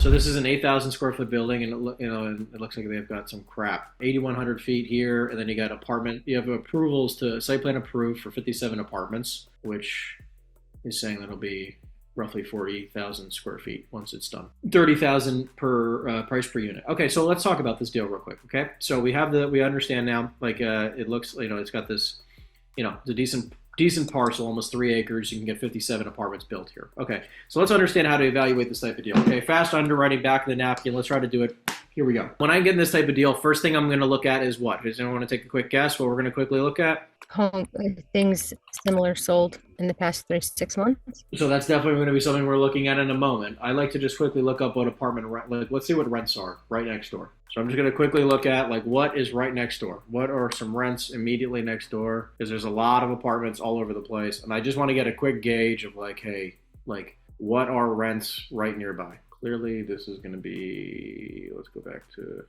So this is an 8,000 square foot building, and and it looks like they've got some crap. 8,100 feet here, and then you got apartment. You have approvals to site plan approved for 57 apartments, which is saying that'll be roughly 40,000 square feet once it's done. 30,000 per price per unit. Okay, so let's talk about this deal real quick. Okay, so we understand now. Like it looks, it's got this, it's a decent parcel, almost 3 acres. You can get 57 apartments built here. Okay, so let's understand how to evaluate this type of deal. Okay, fast underwriting, back of the napkin. Let's try to do it. Here we go. When I'm getting this type of deal, first thing I'm going to look at is what? Does anyone want to take a quick guess what we're going to quickly look at? Home things similar sold in the past 6 months. So that's definitely going to be something we're looking at in a moment. I like to just quickly look up what apartment rent, like let's see what rents are right next door. So I'm just going to quickly look at like what is right next door. What are some rents immediately next door? Because there's a lot of apartments all over the place, and I just want to get a quick gauge of like, hey, like what are rents right nearby? Clearly, this is going to be. Let's go back to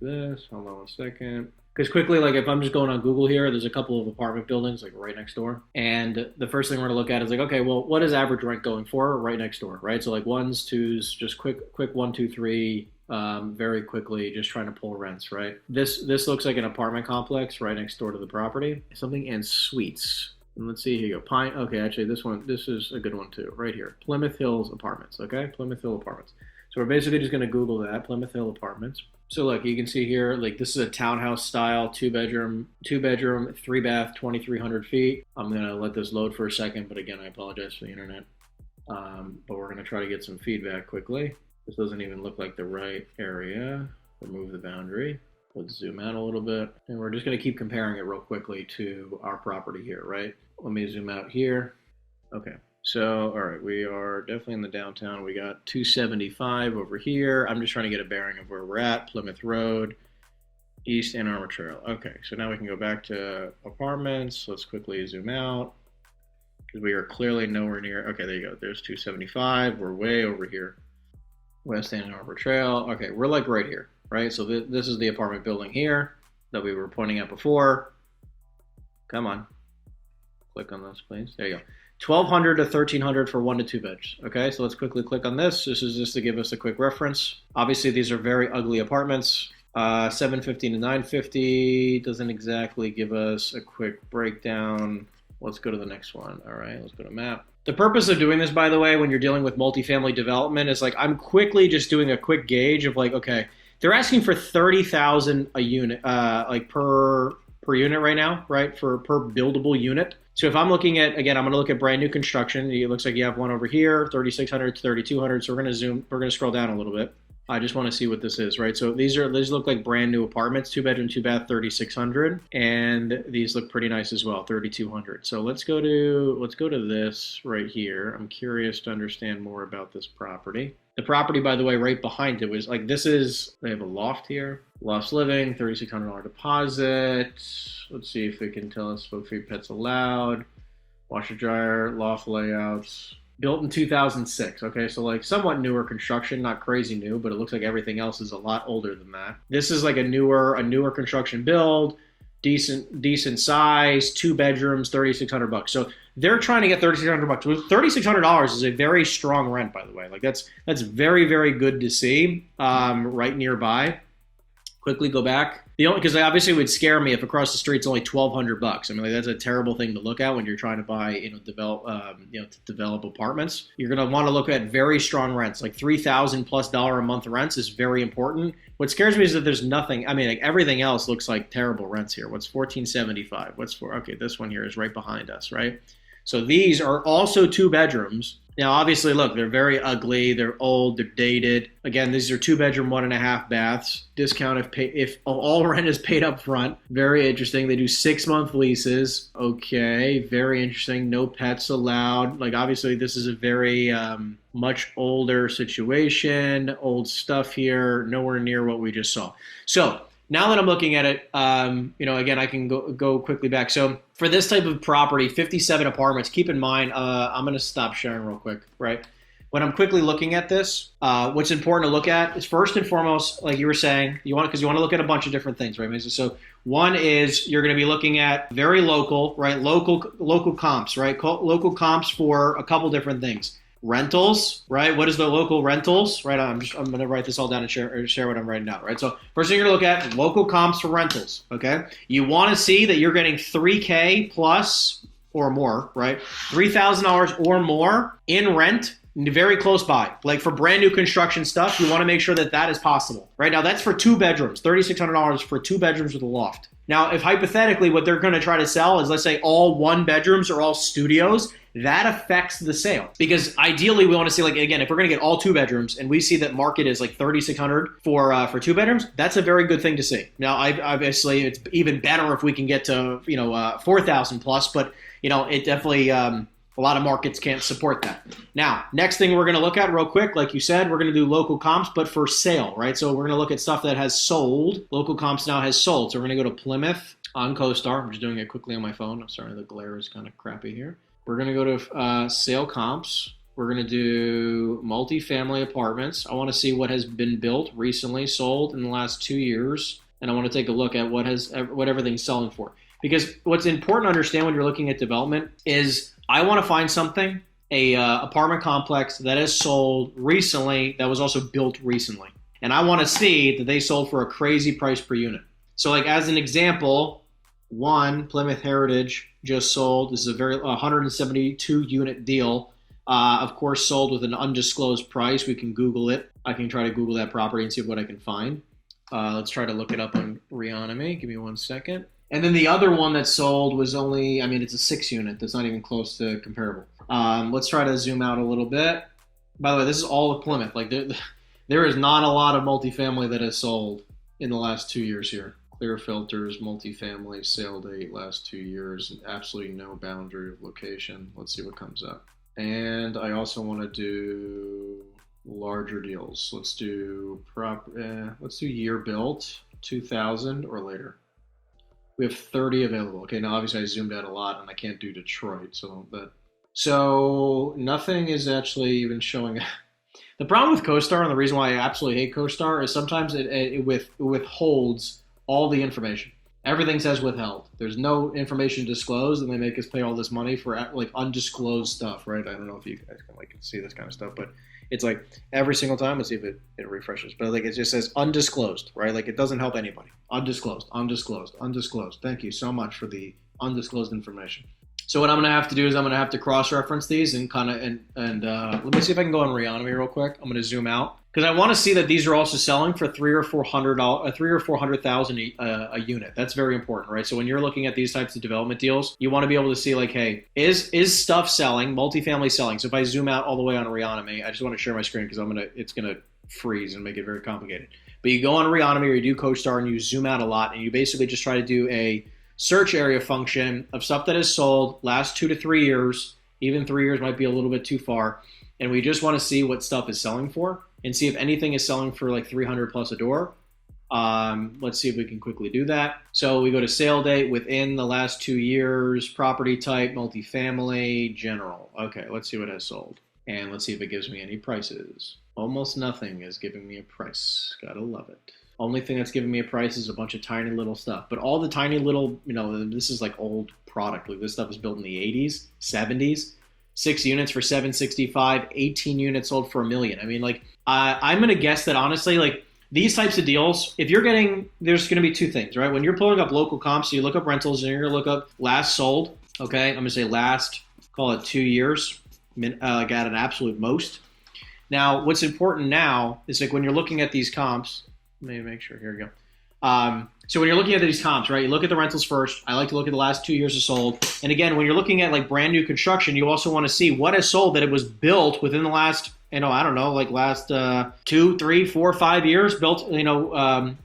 this. Hold on one second. Because quickly, like if I'm just going on Google here, there's a couple of apartment buildings like right next door. And the first thing we're gonna look at is like, okay, well, what is average rent going for right next door, right? So like ones, twos, just quick 1, 2, 3, very quickly, just trying to pull rents, right? This looks like an apartment complex right next door to the property. Something in suites. And let's see, here you go. Pine, okay, actually this is a good one too, right here. Plymouth Hills Apartments, okay? Plymouth Hill Apartments. So we're basically just gonna Google that, Plymouth Hill Apartments. So look, you can see here, like this is a townhouse style, two bedroom, 3 bath, 2,300 feet. I'm gonna let this load for a second, but again, I apologize for the internet. But we're gonna try to get some feedback quickly. This doesn't even look like the right area. Remove the boundary. Let's zoom out a little bit. And we're just gonna keep comparing it real quickly to our property here, right? Let me zoom out here. Okay. So, all right, we are definitely in the downtown. We got 275 over here. I'm just trying to get a bearing of where we're at. Plymouth Road, East Ann Arbor Trail. Okay, so now we can go back to apartments. Let's quickly zoom out because we are clearly nowhere near. Okay, there you go. There's 275. We're way over here. West Ann Arbor Trail. Okay, we're like right here, right? So this is the apartment building here that we were pointing at before. Come on. Click on this, please. There you go. 1,200 to 1,300 for 1 to 2 beds. Okay, so let's quickly click on this. This is just to give us a quick reference. Obviously, these are very ugly apartments. 750 to 950 doesn't exactly give us a quick breakdown. Let's go to the next one. All right, let's go to map. The purpose of doing this, by the way, when you're dealing with multifamily development is like I'm quickly just doing a quick gauge of like, okay, they're asking for 30,000 a unit, like per unit right now, right? Per buildable unit. So if I'm looking at, again, I'm going to look at brand new construction. It looks like you have one over here, 3,600 to 3,200. So we're going to scroll down a little bit. I just want to see what this is, right? So these look like brand new apartments, 2 bedroom, 2 bath, 3,600, and these look pretty nice as well, 3,200. So let's go to this right here. I'm curious to understand more about this property. The property, by the way, right behind it was like, they have a loft here, loft living, $3,600 deposit. Let's see if they can tell us smoke free pets allowed, washer dryer, loft layouts. Built in 2006, okay, so like somewhat newer construction, not crazy new, but it looks like everything else is a lot older than that. This is like a newer construction build, decent size, 2 bedrooms, $3,600. So they're trying to get $3,600. $3,600 is a very strong rent, by the way. Like that's very, very good to see right nearby. Quickly go back. Because obviously it would scare me if across the street's only $1,200. I mean, like, that's a terrible thing to look at when you're trying to buy, develop apartments. You're going to want to look at very strong rents, like $3,000+ a month rents is very important. What scares me is that there's nothing. I mean, like everything else looks like terrible rents here. What's $1,475? Okay, this one here is right behind us, right? So these are also 2 bedrooms. Now, obviously, look, they're very ugly. They're old. They're dated. Again, these are 2 bedroom, 1.5 baths. Discount if all rent is paid up front. Very interesting. They do 6-month leases. Okay, very interesting. No pets allowed. Like, obviously, this is a very much older situation. Old stuff here. Nowhere near what we just saw. So now that I'm looking at it, again, I can go quickly back. So for this type of property, 57 apartments, keep in mind, I'm going to stop sharing real quick, right? When I'm quickly looking at this, what's important to look at is first and foremost, like you were saying, because you want to look at a bunch of different things, right? So one is you're going to be looking at very local, right? Local comps, right? Local comps for a couple different things. rentals, right? What is the local rentals, right? I'm going to write this all down and share what I'm writing down, right? So first thing you're going to look at, local comps for rentals, okay? You want to see that you're getting $3K plus or more, right? $3,000 or more in rent very close by. Like for brand new construction stuff, you want to make sure that that is possible, right? Now that's for 2 bedrooms, $3,600 for 2 bedrooms with a loft. Now, if hypothetically what they're going to try to sell is, let's say, all 1 bedrooms or all studios, that affects the sale. Because ideally, we want to see, like, again, if we're going to get all 2 bedrooms and we see that market is like $3,600 for 2 bedrooms, that's a very good thing to see. Now, obviously, it's even better if we can get to, $4,000 plus, but, it definitely, a lot of markets can't support that. Now, next thing we're going to look at real quick, like you said, we're going to do local comps, but for sale, right? So we're going to look at stuff that has sold. Local comps now has sold. So we're going to go to Plymouth on CoStar. I'm just doing it quickly on my phone. I'm sorry, the glare is kind of crappy here. We're going to go to sale comps. We're going to do multifamily apartments. I want to see what has been built recently, sold in the last 2 years. And I want to take a look at what everything's selling for. Because what's important to understand when you're looking at development is I want to find something, a apartment complex that has sold recently that was also built recently. And I want to see that they sold for a crazy price per unit. So like as an example, one Plymouth Heritage just sold. This is a very 172 unit deal. Of course, sold with an undisclosed price. We can Google it. I can try to Google that property and see what I can find. Let's try to look it up on Reonomy. Give me 1 second. And then the other one that sold was only, it's a 6 unit. That's not even close to comparable. Let's try to zoom out a little bit. By the way, this is all of Plymouth. Like there is not a lot of multifamily that has sold in the last 2 years here. Clear filters, multifamily, sale date, last 2 years, absolutely no boundary of location. Let's see what comes up. And I also want to do larger deals. Let's do year built, 2000 or later. We have 30 available. Okay, now obviously I zoomed out a lot and I can't do Detroit, so nothing is actually even showing. The problem with CoStar, and the reason why I absolutely hate CoStar, is sometimes it withholds all the information. Everything says withheld. There's no information disclosed, and they make us pay all this money for like undisclosed stuff, right? I don't know if you guys can see this kind of stuff, but it's like every single time. Let's see if it refreshes. But like it just says undisclosed, right? Like it doesn't help anybody. Undisclosed. Thank you so much for the undisclosed information. So what I'm going to have to do is I'm going to have to cross-reference these and let me see if I can go on Reonomy real quick. I'm going to zoom out because I want to see that these are also selling for $300,000 a unit. That's very important, right? So when you're looking at these types of development deals, you want to be able to see like, hey, is stuff selling, multifamily selling? So if I zoom out all the way on Reonomy, I just want to share my screen because it's going to freeze and make it very complicated. But you go on Reonomy or you do CoStar and you zoom out a lot and you basically just try to do a search area function of stuff that is sold last 2 to 3 years. Even 3 years might be a little bit too far. And we just want to see what stuff is selling for and see if anything is selling for like 300 plus a door. Let's see if we can quickly do that. So we go to sale date within the last 2 years, property type, multifamily, general. Okay, let's see what has sold. And let's see if it gives me any prices. Almost nothing is giving me a price. Gotta love it. Only thing that's giving me a price is a bunch of tiny little stuff. But all the tiny little, this is like old product. Like this stuff was built in the 80s, 70s. 6 units for $765, 18 units sold for $1 million. I'm going to guess that honestly, like these types of deals, if you're getting, there's going to be 2 things, right? When you're pulling up local comps, you look up rentals and you're going to look up last sold. Okay, I'm going to say last, call it 2 years, like at an absolute most. Now, what's important now is like when you're looking at these comps, let me make sure, here we go. So when you're looking at these comps, right, you look at the rentals first. I like to look at the last 2 years of sold. And again, when you're looking at like brand new construction, you also want to see what has sold that it was built within the last, last 2, 3, 4, 5 years, built,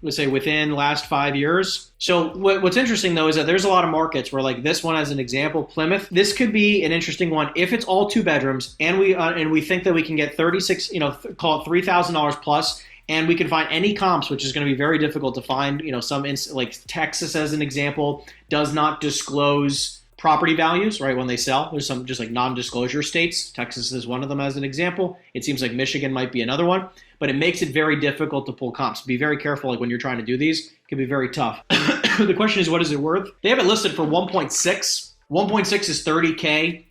let's say within the last 5 years. So what's interesting though is that there's a lot of markets where like this one as an example, Plymouth, this could be an interesting one if it's all 2 bedrooms and we think that we can get 36, call it $3,000 plus. And we can find any comps, which is going to be very difficult to find. Like Texas, as an example, does not disclose property values, right, when they sell. There's some just like non-disclosure states. Texas is one of them as an example. It seems like Michigan might be another one. But it makes it very difficult to pull comps. Be very careful like when you're trying to do these. It can be very tough. The question is, what is it worth? They have it listed for 1.6. 1.6 is $30K.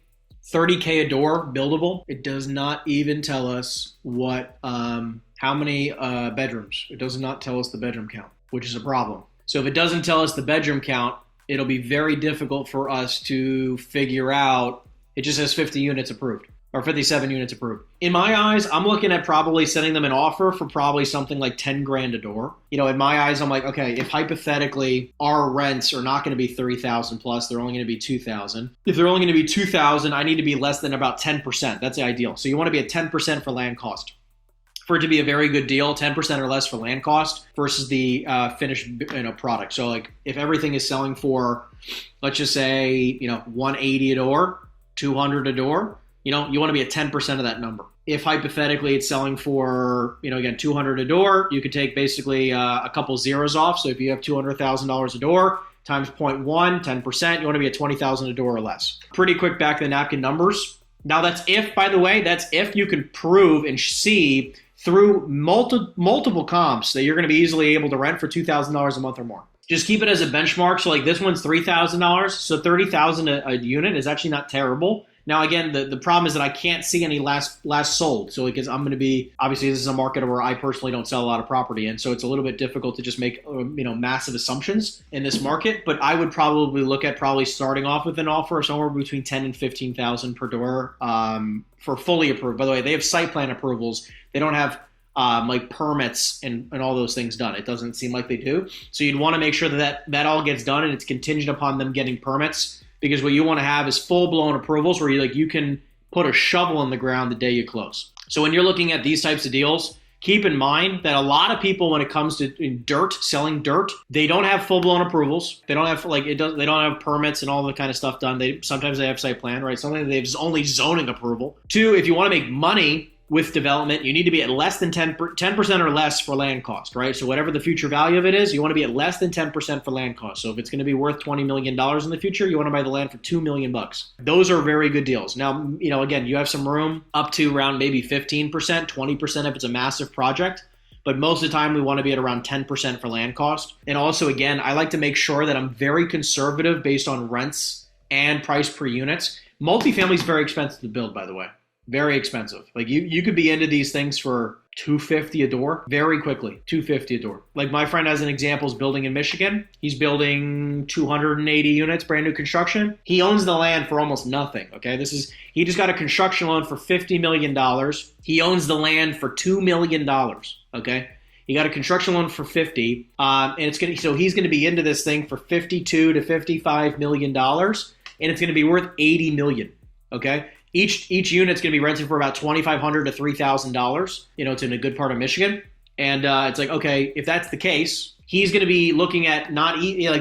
30K a door buildable. It does not even tell us how many bedrooms. It does not tell us the bedroom count, which is a problem. So if it doesn't tell us the bedroom count, it'll be very difficult for us to figure out. It just says 50 units approved or 57 units approved. In my eyes, I'm looking at probably sending them an offer for probably something like 10 grand a door. In my eyes, I'm like, okay, if hypothetically our rents are not going to be 3,000 plus, they're only going to be 2,000. If they're only going to be 2,000, I need to be less than about 10%. That's the ideal. So you want to be at 10% for land cost. For it to be a very good deal, 10% or less for land cost versus the finished product. So like if everything is selling for, let's just say, 180 a door, 200 a door, you want to be at 10% of that number. If hypothetically it's selling for, again, 200 a door, you could take basically a couple zeros off. So if you have $200,000 a door times 0.1, 10%, you want to be at 20,000 a door or less. Pretty quick back of the napkin numbers. Now that's if you can prove and see through multiple comps that you're going to be easily able to rent for $2,000 a month or more. Just keep it as a benchmark. So like this one's $3,000. So $30,000 a unit is actually not terrible. Now, again, the problem is that I can't see any last sold. So because I'm going to be, obviously this is a market where I personally don't sell a lot of property. And so it's a little bit difficult to just make, massive assumptions in this market. But I would probably look at starting off with an offer somewhere between 10 and 15,000 per door for fully approved. By the way, they have site plan approvals. They don't have permits and all those things done. It doesn't seem like they do. So you'd want to make sure that all gets done and it's contingent upon them getting permits. Because what you want to have is full-blown approvals where you can put a shovel in the ground the day you close. So when you're looking at these types of deals, keep in mind that a lot of people, when it comes to selling dirt, they don't have full-blown approvals. They don't have they don't have permits and all the kind of stuff done. Sometimes they have site plan, right? Sometimes they have only zoning approval. Two, if you want to make money with development, you need to be at less than 10% or less for land cost, right? So whatever the future value of it is, you want to be at less than 10% for land cost. So if it's going to be worth $20 million in the future, you want to buy the land for $2 million. Those are very good deals. Now, again, you have some room up to around maybe 15%, 20% if it's a massive project. But most of the time, we want to be at around 10% for land cost. And also, again, I like to make sure that I'm very conservative based on rents and price per units. Multifamily is very expensive to build, by the way. Very expensive. Like you could be into these things for $250 a door very quickly. $250 a door. Like my friend as an example is building in Michigan. He's building 280 units, brand new construction. He owns the land for almost nothing. Okay, he just got a construction loan for $50 million. He owns the land for $2 million. Okay. He got a construction loan for 50, and he's going to be into this thing for $52 to $55 million, and it's going to be worth $80 million. Okay. Each unit's going to be rented for about $2,500 to $3,000. It's in a good part of Michigan. And it's like, okay, if that's the case, he's going to be looking at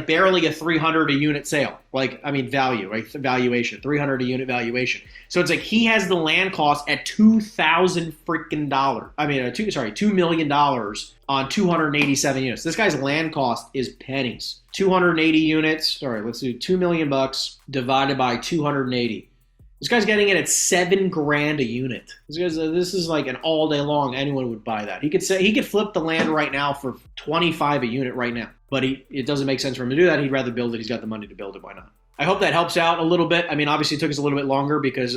barely a 300 a unit sale. Value, right? Valuation, 300 a unit valuation. So it's like he has the land cost at $2 million on 287 units. This guy's land cost is pennies. 280 units. All right, let's do $2 million divided by 280. This guy's getting it at $7,000 a unit. This is like an all day long. Anyone would buy that. He could flip the land right now for $25 a unit right now. But it doesn't make sense for him to do that. He'd rather build it. He's got the money to build it. Why not? I hope that helps out a little bit. Obviously it took us a little bit longer because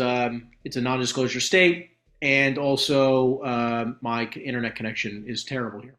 it's a non-disclosure state, and also my internet connection is terrible here.